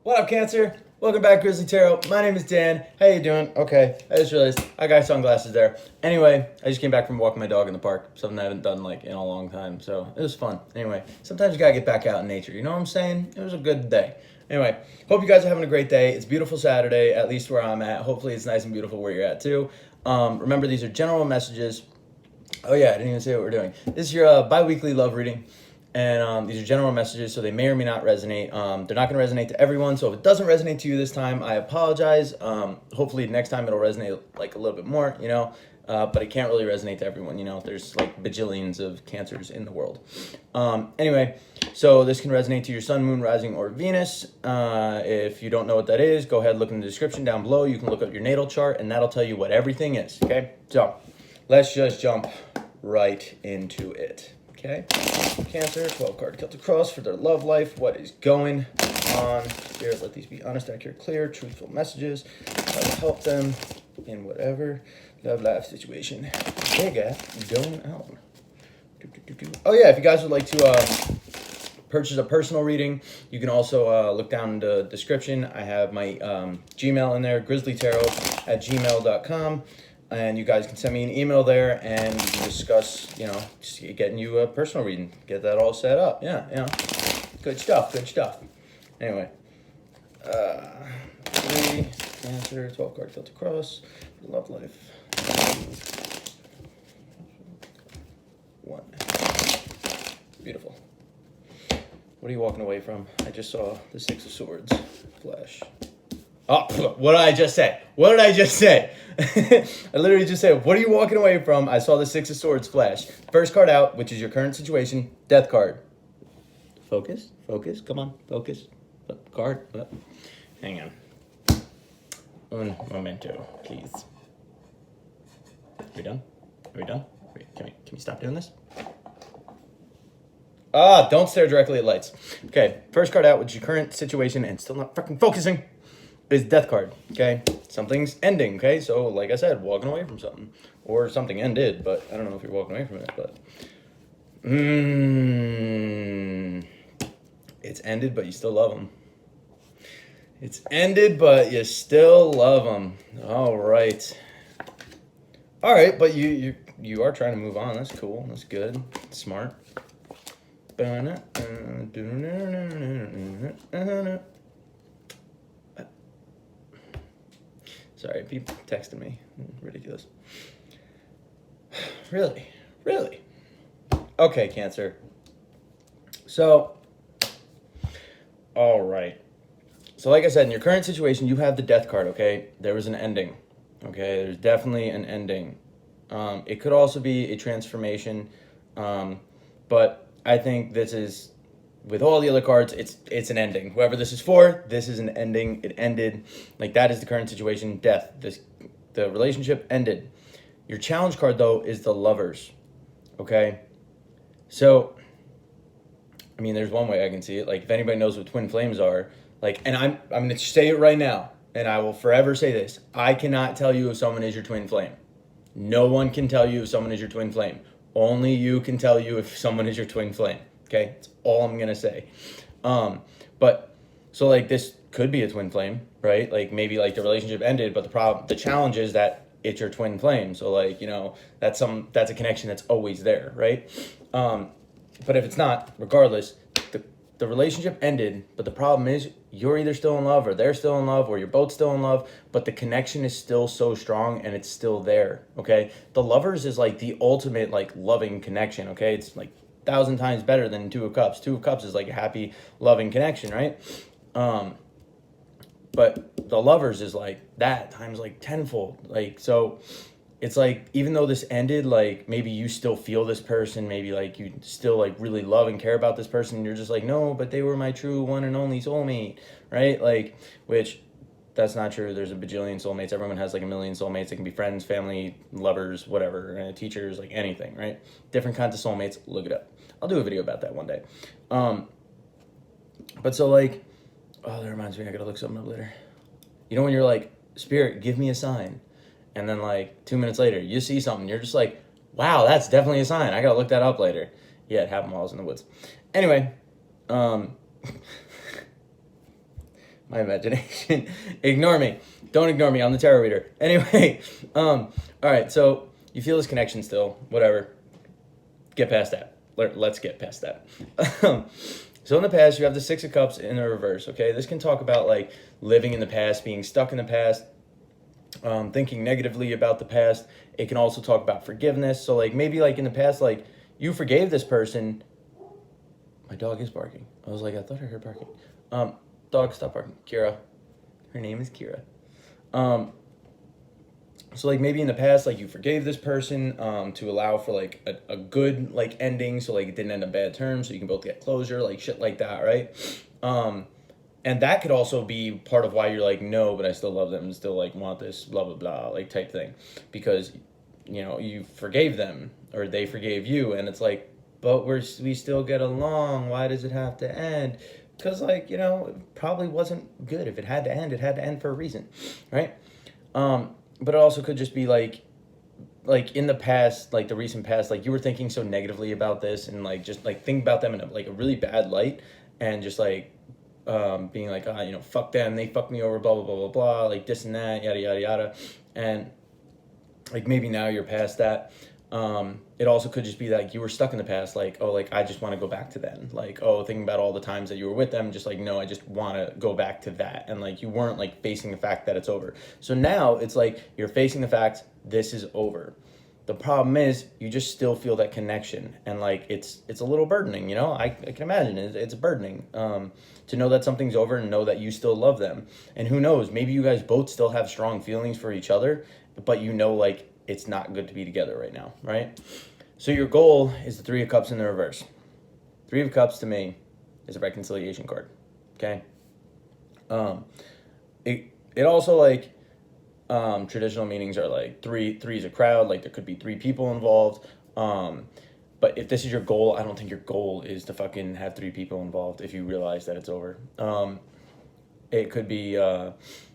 What up, Cancer? Welcome back, Grizzly Tarot. My name is Dan. How you doing? Okay, I just realized I got sunglasses there. Anyway, I just came back from walking my dog in the park, something I haven't done like in a long time, so it was fun. Anyway, sometimes you gotta get back out in nature. You know what I'm saying? It was a good day. Anyway, hope you guys are having a great day. It's a beautiful Saturday, at least where I'm at. Hopefully, it's nice and beautiful where you're at too. Remember, these are general messages. Oh yeah, I didn't even say what we're doing. This is your bi-weekly love reading. And these are general messages, so they may or may not resonate. They're not going to resonate to everyone, so if it doesn't resonate to you this time, I apologize. Hopefully next time it'll resonate like a little bit more, but it can't really resonate to everyone, There's like bajillions of cancers in the world. Anyway, so this can resonate to your sun, moon, rising, or Venus. If you don't know what that is, go ahead, look in the description down below. You can look up your natal chart, and that'll tell you what everything is, okay? So let's just jump right into it. Okay, Cancer, 12 card Celtic Cross for their love life. What is going on? Spirit, let these be honest, accurate, clear, truthful messages. Try to help them in whatever love life situation they got going on. Oh yeah, if you guys would like to purchase a personal reading, you can also look down in the description. I have my Gmail in there, grizzlytarot@gmail.com. And you guys can send me an email there and we can discuss, just getting you a personal reading. Get that all set up. Yeah. Good stuff. Anyway. 3, Cancer, 12 card Celtic Cross, love life. 1. Beautiful. What are you walking away from? I just saw the 6 of Swords flash. Oh, what did I just say? I literally just said, what are you walking away from? I saw the 6 of Swords flash. First card out, which is your current situation, Death card. Focus, come on, focus. Card, hang on. Un momento, please. Are we done? Wait, can we stop doing this? Don't stare directly at lights. Okay, first card out, which is your current situation, and still not fucking focusing, is Death card, okay? Something's ending, okay? So, like I said, walking away from something. Or something ended, but I don't know if you're walking away from it, but... It's ended, but you still love them. It's ended, but you still love them. All right. All right, but you are trying to move on. That's cool. That's good. That's smart. Sorry, people texting me. Ridiculous. Really? Okay, Cancer. So, all right. So like I said, in your current situation, you have the Death card, okay? There was an ending, okay? There's definitely an ending. It could also be a transformation, but I think this is, with all the other cards, it's an ending. Whoever this is for, this is an ending. It ended. Like, that is the current situation, death. The relationship ended. Your challenge card, though, is the Lovers, okay? So, I mean, there's one way I can see it. Like, if anybody knows what twin flames are, like, and I'm going to say it right now, and I will forever say this. I cannot tell you if someone is your twin flame. No one can tell you if someone is your twin flame. Only you can tell you if someone is your twin flame. Okay, that's all I'm gonna say. But so like this could be a twin flame, right? Like maybe like the relationship ended, but the challenge is that it's your twin flame. So like that's a connection that's always there, right? But if it's not, regardless, the relationship ended, but the problem is you're either still in love or they're still in love or you're both still in love, but the connection is still so strong and it's still there, okay? The Lovers is like the ultimate like loving connection, okay? It's like 1,000 times better than 2 of Cups. 2 of Cups is like a happy, loving connection, right? But the Lovers is like that times like tenfold. Like, so it's like, even though this ended, like maybe you still feel this person, maybe like you still like really love and care about this person, and you're just like, no, but they were my true one and only soulmate, right? Like, which that's not true. There's a bajillion soulmates. Everyone has like a million soulmates. It can be friends, family, lovers, whatever, teachers, like anything, right? Different kinds of soulmates. Look it up. I'll do a video about that one day. But so like, oh, that reminds me, I gotta look something up later. You know when you're like, Spirit, give me a sign. And then like 2 minutes later, you see something. You're just like, wow, that's definitely a sign. I gotta look that up later. Yeah, it happened while I was in the woods. Anyway, my my imagination. Ignore me. Don't ignore me. I'm the tarot reader. Anyway, all right. So you feel this connection still. Whatever. Get past that. Let's get past that. So in the past, you have the Six of Cups in the reverse. Okay, this can talk about like living in the past, being stuck in the past, thinking negatively about the past. It can also talk about forgiveness. So like maybe like in the past, like you forgave this person. My dog is barking. I was like, I thought I heard barking. Dog, stop barking. Kira. Her name is Kira. So like maybe in the past, like you forgave this person to allow for like a good like ending, so like it didn't end on bad terms, so you can both get closure, like shit like that, right? And that could also be part of why you're like, no, but I still love them and still like want this, blah blah blah, like type thing, because you know you forgave them or they forgave you, and it's like, but we still get along. Why does it have to end? Because like you know it probably wasn't good. If it had to end, it had to end for a reason, right? But it also could just be like in the past, like the recent past, like you were thinking so negatively about this and like just like think about them in like a really bad light, and just like being like, ah, you know, fuck them, they fucked me over, blah blah blah blah blah, like this and that, yada yada yada, and like maybe now you're past that. It also could just be like you were stuck in the past, like, oh, like I just want to go back to then, like, oh, thinking about all the times that you were with them, just like, no, I just want to go back to that, and like you weren't like facing the fact that it's over. So now it's like you're facing the fact this is over. The problem is you just still feel that connection, and like it's a little burdening, you know. I can imagine it's burdening to know that something's over and know that you still love them, and who knows, maybe you guys both still have strong feelings for each other, but you know like it's not good to be together right now, right? So your goal is the Three of Cups in the reverse. Three of Cups to me is a reconciliation card. Okay. It also like traditional meanings are like three is a crowd, like there could be three people involved. But if this is your goal, I don't think your goal is to fucking have three people involved if you realize that it's over. It could be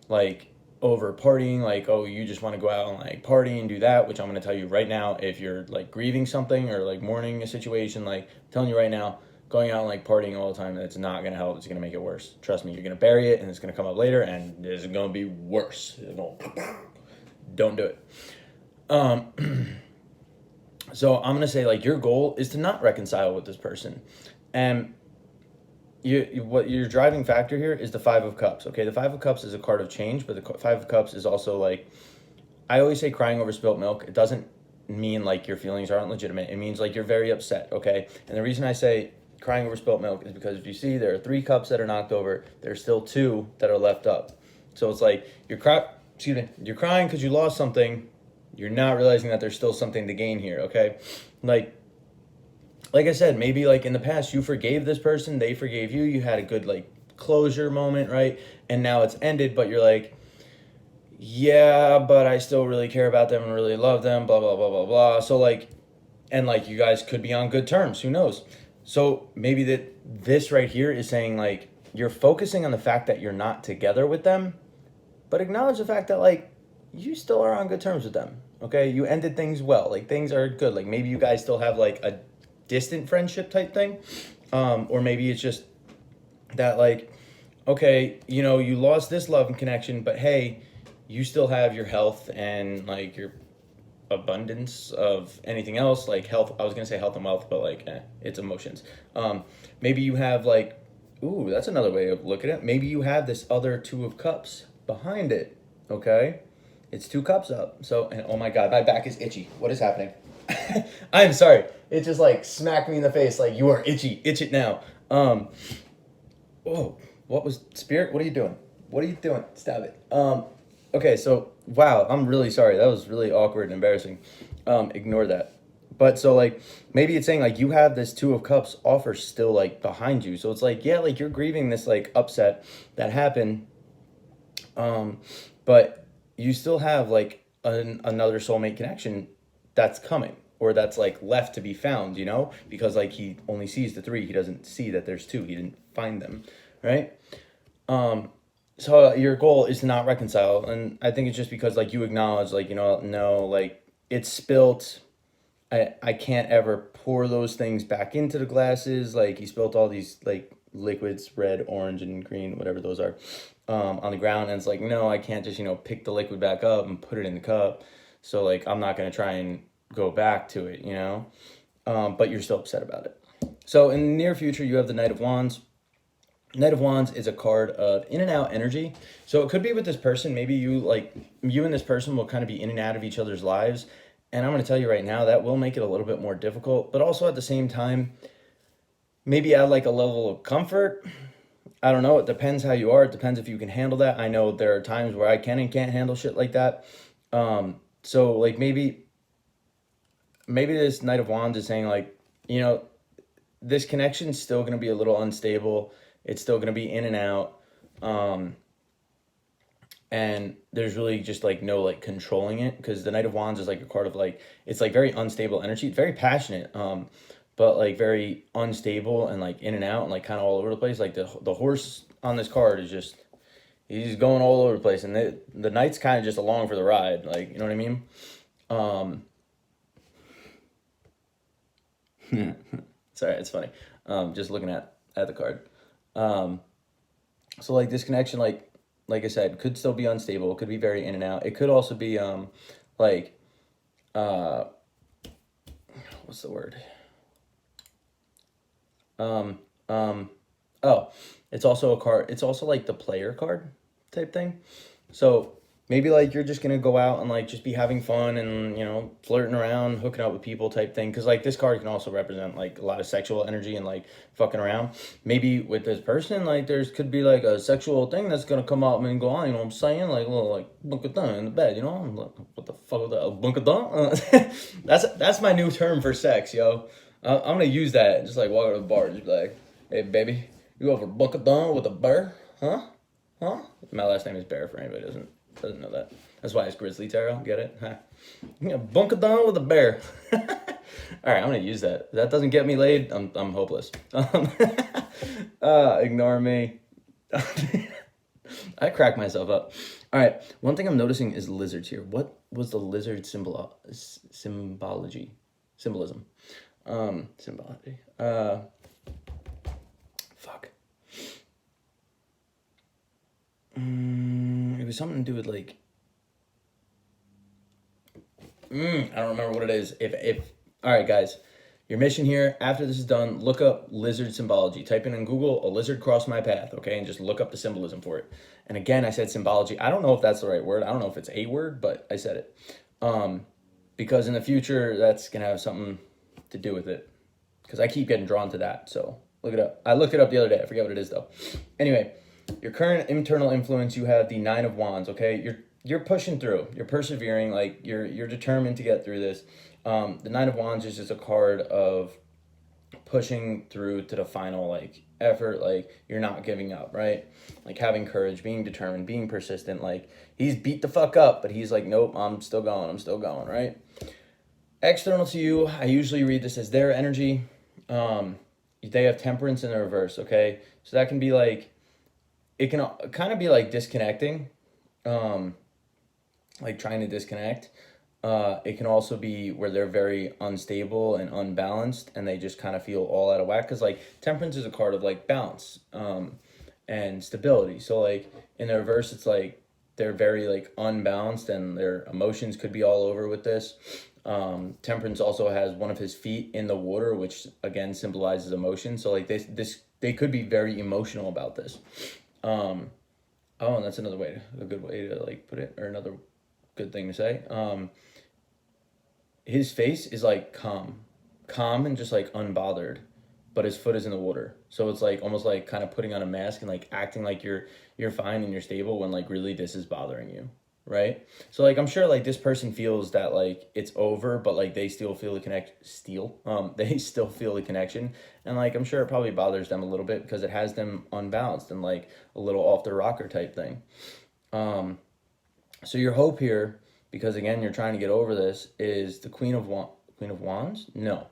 like over partying, like, oh, you just want to go out and like party and do that, which I'm going to tell you right now, if you're like grieving something or like mourning a situation, like I'm telling you right now, going out and like partying all the time, that's not going to help. It's going to make it worse. Trust me, you're going to bury it and it's going to come up later and it's going to be worse. Don't do it. So I'm going to say like your goal is to not reconcile with this person. And what your driving factor here is the Five of Cups. Okay, the Five of Cups is a card of change, but the Five of Cups is also like, I always say crying over spilt milk. It doesn't mean like your feelings aren't legitimate. It means like you're very upset, okay? And the reason I say crying over spilt milk is because if you see there are three cups that are knocked over, there's still two that are left up. So it's like you're crying because you lost something. You're not realizing that there's still something to gain here, okay? Like I said, maybe like in the past you forgave this person, they forgave you, you had a good like closure moment, right? And now it's ended, but you're like, yeah, but I still really care about them and really love them, blah blah blah blah blah. So like, and like you guys could be on good terms, who knows? So maybe this right here is saying like you're focusing on the fact that you're not together with them, but acknowledge the fact that like you still are on good terms with them. Okay, you ended things well, like things are good. Like maybe you guys still have like a distant friendship type thing, or maybe it's just that like, okay, you know, you lost this love and connection, but hey, you still have your health and like your abundance of anything else, like health. I was gonna say health and wealth, but like it's emotions. Maybe you have like, ooh, that's another way of looking at it. Maybe you have this other Two of Cups behind it. Okay, it's two cups up. So, and oh my god, my back is itchy. What is happening? I'm sorry. It just like smacked me in the face. Like, you are itchy. Itch it now. Whoa. What was Spirit? What are you doing? What are you doing? Stop it. Okay. So wow. I'm really sorry. That was really awkward and embarrassing. Ignore that. But so like maybe it's saying like you have this Two of Cups offer still like behind you. So it's like, yeah, like you're grieving this like upset that happened. But you still have like another soulmate connection that's coming, or that's like left to be found, you know, because like he only sees the three, he doesn't see that there's two, he didn't find them, right? So your goal is to not reconcile, and I think it's just because like you acknowledge like, you know, no, like it's spilt, I can't ever pour those things back into the glasses, like he spilt all these like liquids, red, orange, and green, whatever those are, on the ground. And it's like, no, I can't just, pick the liquid back up and put it in the cup. So like, I'm not going to try and go back to it, but you're still upset about it. So in the near future, you have the Knight of Wands. Knight of Wands is a card of in and out energy. So it could be with this person. Maybe you and this person will kind of be in and out of each other's lives. And I'm going to tell you right now, that will make it a little bit more difficult. But also at the same time, maybe add like a level of comfort. I don't know. It depends how you are. It depends if you can handle that. I know there are times where I can and can't handle shit like that. So like maybe this Knight of Wands is saying like, this connection is still going to be a little unstable. It's still going to be in and out. And there's really just like no like controlling it, because the Knight of Wands is like a card of like, it's like very unstable energy. It's very passionate, but like very unstable and like in and out and like kind of all over the place. Like the horse on this card is just, he's going all over the place, and the Knight's kind of just along for the ride. Like, you know what I mean? Sorry, it's funny. Just looking at the card. So like this connection, like I said, could still be unstable. It could be very in and out. It could also be like what's the word? Oh, it's also a card. It's also like the player card type thing. So maybe like you're just gonna go out and like just be having fun and flirting around, hooking up with people type thing. Because like this card can also represent like a lot of sexual energy and like fucking around. Maybe with this person, like there's could be like a sexual thing that's gonna come out and go on. You know what I'm saying? Like a little like bunkadun in the bed. I'm like, what the fuck is that? Bunkadun? That's my new term for sex, yo. I'm gonna use that. Just like walk to the bar, just be like, hey baby, you over bunkadun with a bear? Huh? My last name is Bear for anybody who doesn't know that. That's why it's Grizzly Tarot. Get it? Huh? Bunkadon with a bear. All right, I'm gonna use that. If that doesn't get me laid, I'm hopeless. Ignore me. I crack myself up. All right, one thing I'm noticing is lizards here. What was the lizard symbolism? Symbology. Fuck. It was something to do with like. I don't remember what it is. If all right, guys, your mission here after this is done, look up lizard symbology. Type in Google "a lizard crossed my path," okay, and just look up the symbolism for it. And again, I said symbology. I don't know if that's the right word. I don't know if it's a word, but I said it. Because in the future, that's gonna have something to do with it. Because I keep getting drawn to that. So look it up. I looked it up the other day. I forget what it is though. Anyway. Your current internal influence, you have the Nine of Wands, okay? You're pushing through. You're persevering. Like, you're determined to get through this. The Nine of Wands is just a card of pushing through to the final, like, effort. Like, you're not giving up, right? Like, having courage, being determined, being persistent. Like, he's beat the fuck up, but he's like, nope, I'm still going, right? External to you, I usually read this as their energy. They have temperance in the reverse, okay? So that can be like, it can kind of be like disconnecting, like trying to disconnect. It can also be where they're very unstable and unbalanced and they just kind of feel all out of whack. Because like temperance is a card of like balance and stability. So like in the reverse, it's like they're very like unbalanced and their emotions could be all over with this. Temperance also has one of his feet in the water, which again symbolizes emotion. So like they could be very emotional about this. And that's a good way to like put it, or another good thing to say. His face is like calm and just like unbothered, but his foot is in the water. So it's like almost like kind of putting on a mask and like acting like you're fine and you're stable when like really this is bothering you. Right? So like I'm sure like this person feels that like it's over, but like they still feel the they still feel the connection, and like I'm sure it probably bothers them a little bit because it has them unbalanced and like a little off the rocker type thing. So your hope here, because again you're trying to get over this, is the Queen of Wands? No.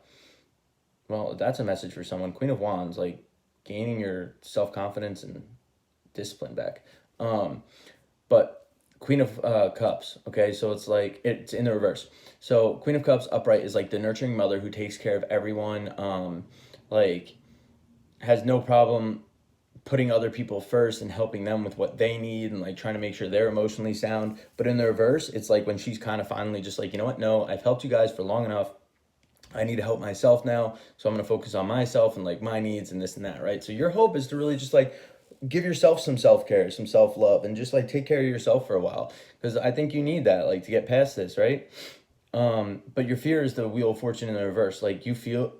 Well, that's a message for someone. Queen of Wands, like gaining your self-confidence and discipline back. But Queen of Cups, okay? So it's like, it's in the reverse. So Queen of Cups upright is like the nurturing mother who takes care of everyone, like has no problem putting other people first and helping them with what they need and like trying to make sure they're emotionally sound. But in the reverse, it's like when she's kind of finally just like, you know what, no, I've helped you guys for long enough. I need to help myself now. So I'm going to focus on myself and like my needs and this and that, right? So your hope is to really just like give yourself some self-care, some self-love, and just like take care of yourself for a while. Because I think you need that, like to get past this, right? But your fear is the wheel of fortune in the reverse. Like you fear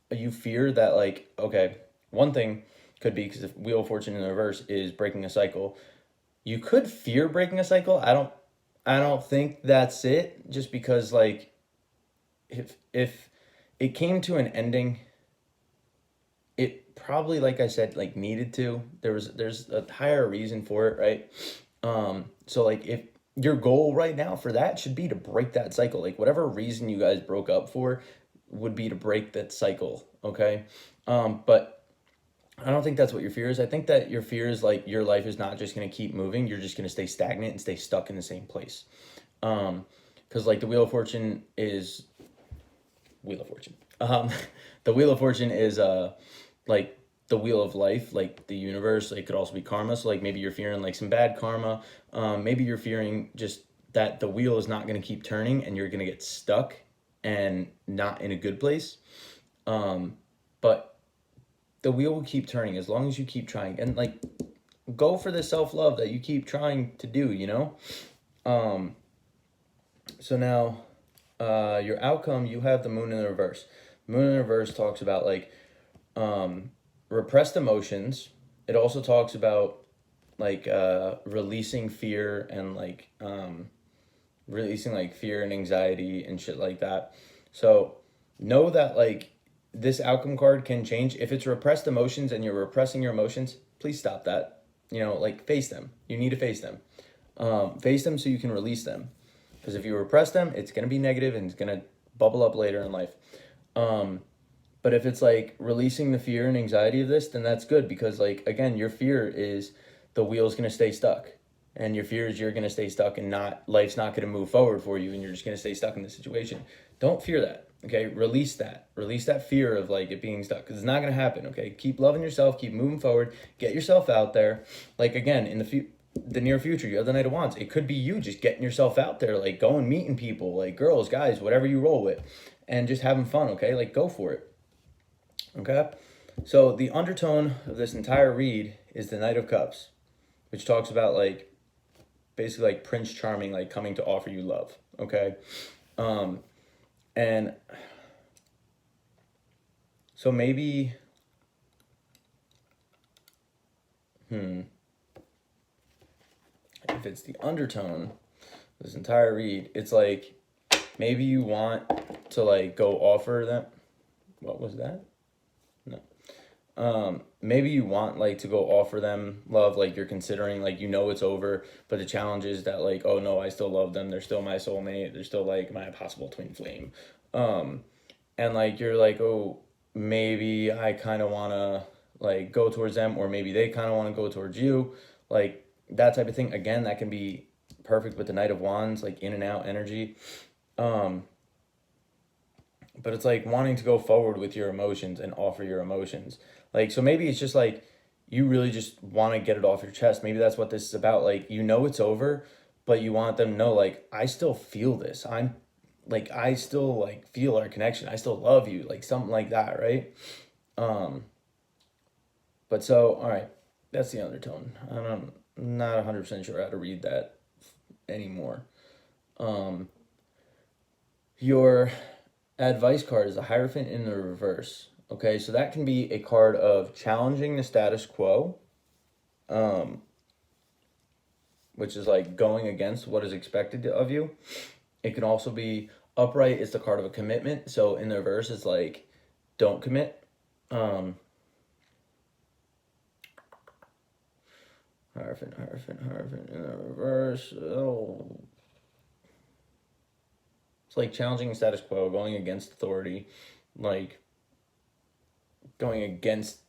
that like, okay, one thing could be because if wheel of fortune in the reverse is breaking a cycle, you could fear breaking a cycle. I don't think that's it. Just because like if it came to an ending, it probably, like I said, like needed to. There's a higher reason for it, right? So like if your goal right now for that should be to break that cycle, like whatever reason you guys broke up for would be to break that cycle, okay? But I don't think that's what your fear is. I think that your fear is like your life is not just going to keep moving. You're just going to stay stagnant and stay stuck in the same place. Because like the Wheel of Fortune is Wheel of Fortune. The Wheel of Fortune is like the wheel of life, like the universe. It could also be karma. So like maybe you're fearing like some bad karma. Maybe you're fearing just that the wheel is not going to keep turning and you're going to get stuck and not in a good place. But the wheel will keep turning as long as you keep trying and like go for the self-love that you keep trying to do, you know? So now your outcome, you have the moon in the reverse. Moon in the reverse talks about like repressed emotions. It also talks about like releasing fear and like releasing like fear and anxiety and shit like that. So know that like this outcome card can change. If it's repressed emotions and you're repressing your emotions, please stop that. You know, like face them. You need to face them. Face them so you can release them. Because if you repress them, it's going to be negative and it's going to bubble up later in life. But if it's like releasing the fear and anxiety of this, then that's good. Because like, again, your fear is the wheel's going to stay stuck. And your fear is you're going to stay stuck and life's not going to move forward for you and you're just going to stay stuck in this situation. Don't fear that. Okay, release that fear of like it being stuck, because it's not going to happen. Okay, keep loving yourself, keep moving forward, get yourself out there. Like again, in the near future, you have the Knight of Wands. It could be you just getting yourself out there, like going meeting people, like girls, guys, whatever you roll with, and just having fun. Okay, like go for it. Okay, so the undertone of this entire read is the Knight of Cups, which talks about like basically like Prince Charming like coming to offer you love. Okay. And so maybe, if it's the undertone, this entire read, it's like, maybe you want to like go offer them, what was that? No. Maybe you want like to go offer them love, like you're considering, like, you know, it's over, but the challenge is that like, oh no, I still love them. They're still my soulmate. They're still like my possible twin flame. And like, you're like, oh, maybe I kind of want to like go towards them, or maybe they kind of want to go towards you. Like that type of thing. Again, that can be perfect with the Knight of Wands, like in and out energy. But it's like wanting to go forward with your emotions and offer your emotions. Like, so maybe it's just like you really just want to get it off your chest. Maybe that's what this is about. Like, you know it's over, but you want them to know, like, I still feel this. I still like feel our connection. I still love you, like something like that, right? But so, all right, that's the undertone. I'm not 100% sure how to read that anymore. Your advice card is a Hierophant in the reverse. Okay, so that can be a card of challenging the status quo, which is like going against what is expected of you. It can also be upright is the card of a commitment. So in the reverse, it's like, don't commit. Hierophant in the reverse. Oh. It's like challenging the status quo, going against authority, like going against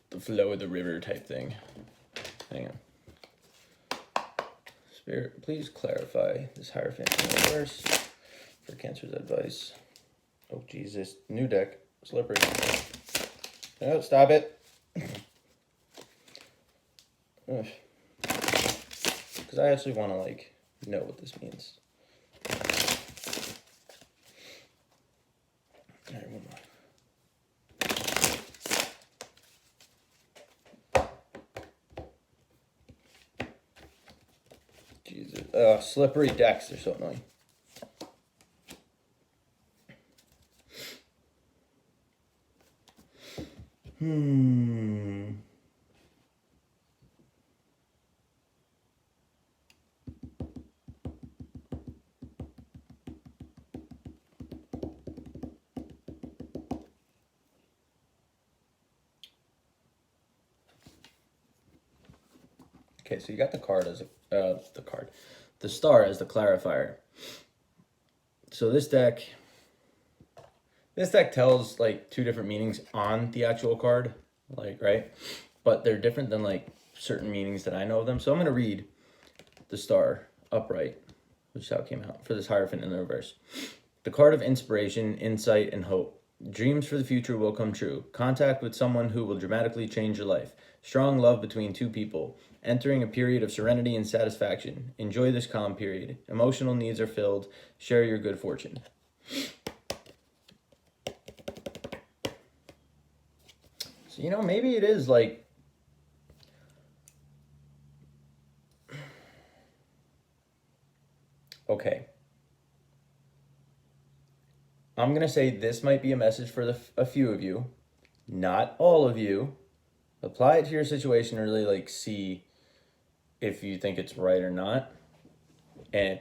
the flow of the river type thing. Hang on. Spirit, please clarify this Hierophant in the reverse for Cancer's advice. Oh, Jesus. New deck. Slippery. Oh, stop it. Because I actually want to, like, know what this means. All right, one more. Jesus. Slippery decks, they're so annoying. Okay, so you got the card as the star as the clarifier. So this deck tells like two different meanings on the actual card, like, right? But they're different than like certain meanings that I know of them. So I'm gonna read the star upright, which is how it came out, for this Hierophant in the reverse. The card of inspiration, insight, and hope. Dreams for the future will come true. Contact with someone who will dramatically change your life. Strong love between two people. Entering a period of serenity and satisfaction. Enjoy this calm period. Emotional needs are filled. Share your good fortune. So, you know, maybe it is like... Okay. I'm going to say this might be a message for a few of you. Not all of you. Apply it to your situation and really, like, see if you think it's right or not. And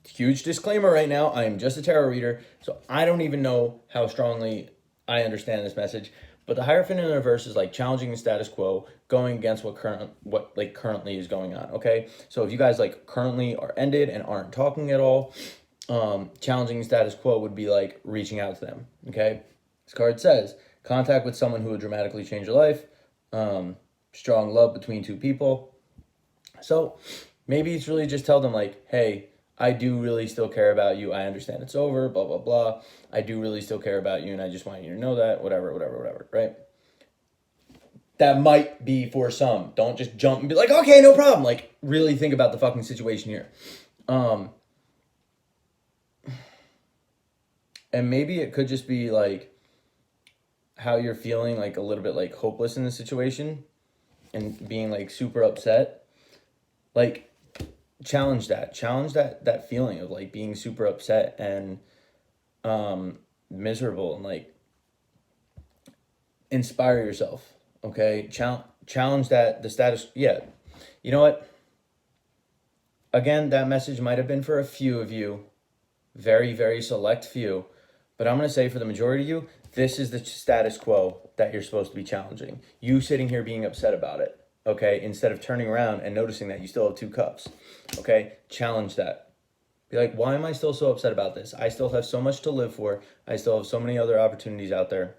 huge disclaimer right now, I am just a tarot reader, so I don't even know how strongly I understand this message. But the Hierophant in the reverse is like challenging the status quo, going against what currently is going on. Okay, so if you guys like currently are ended and aren't talking at all, challenging the status quo would be like reaching out to them. Okay, this card says contact with someone who would dramatically change your life. Strong love between two people. So maybe it's really just tell them like, hey, I do really still care about you. I understand it's over, blah, blah, blah. I do really still care about you, and I just want you to know that, whatever, right? That might be for some. Don't just jump and be like, okay, no problem. Like, really think about the fucking situation here. And maybe it could just be like how you're feeling like a little bit like hopeless in the situation and being like super upset. Like, challenge that feeling of like being super upset and miserable, and like inspire yourself. Okay, challenge that the status. Yeah, you know what, again, that message might have been for a few of you, very, very select few, but I'm going to say for the majority of you, this is the status quo that you're supposed to be challenging. You sitting here being upset about it, okay, instead of turning around and noticing that you still have 2 cups, okay? Challenge that. Be like, why am I still so upset about this? I still have so much to live for. I still have so many other opportunities out there.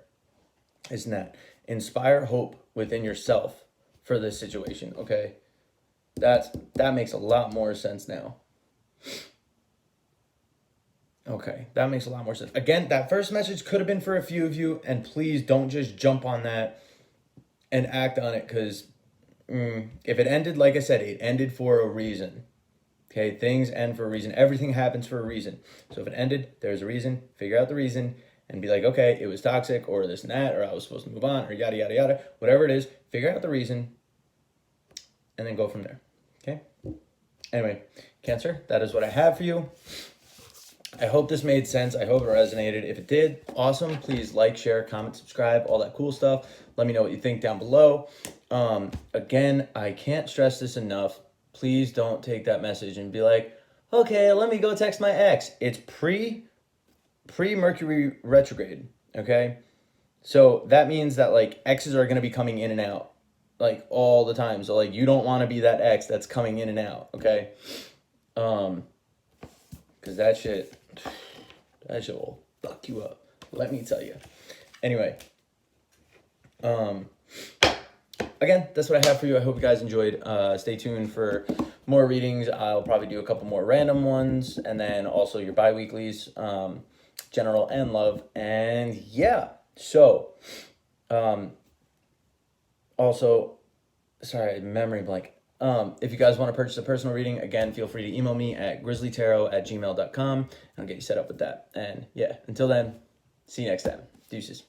Isn't that? Inspire hope within yourself for this situation, okay? That makes a lot more sense now. Okay, that makes a lot more sense. Again, that first message could have been for a few of you, and please don't just jump on that and act on it, because if it ended, like I said, it ended for a reason. Okay, things end for a reason. Everything happens for a reason. So if it ended, there's a reason. Figure out the reason and be like, okay, it was toxic, or this and that, or I was supposed to move on, or yada, yada, yada. Whatever it is, figure out the reason and then go from there. Okay? Anyway, Cancer, that is what I have for you. I hope this made sense. I hope it resonated. If it did, awesome. Please like, share, comment, subscribe, all that cool stuff. Let me know what you think down below. Again, I can't stress this enough. Please don't take that message and be like, okay, let me go text my ex. It's pre-Mercury retrograde, okay? So that means that like exes are going to be coming in and out like all the time. So like you don't want to be that ex that's coming in and out, okay? Because that shit will fuck you up, let me tell you. Anyway, again, that's what I have for you. I hope you guys enjoyed. Stay tuned for more readings. I'll probably do a couple more random ones, and then also your bi-weeklies, general and love. And yeah, so Also, sorry, memory blank. If you guys want to purchase a personal reading, again, feel free to email me at grizzlytarot@gmail.com, and I'll get you set up with that. And yeah, until then, see you next time. Deuces.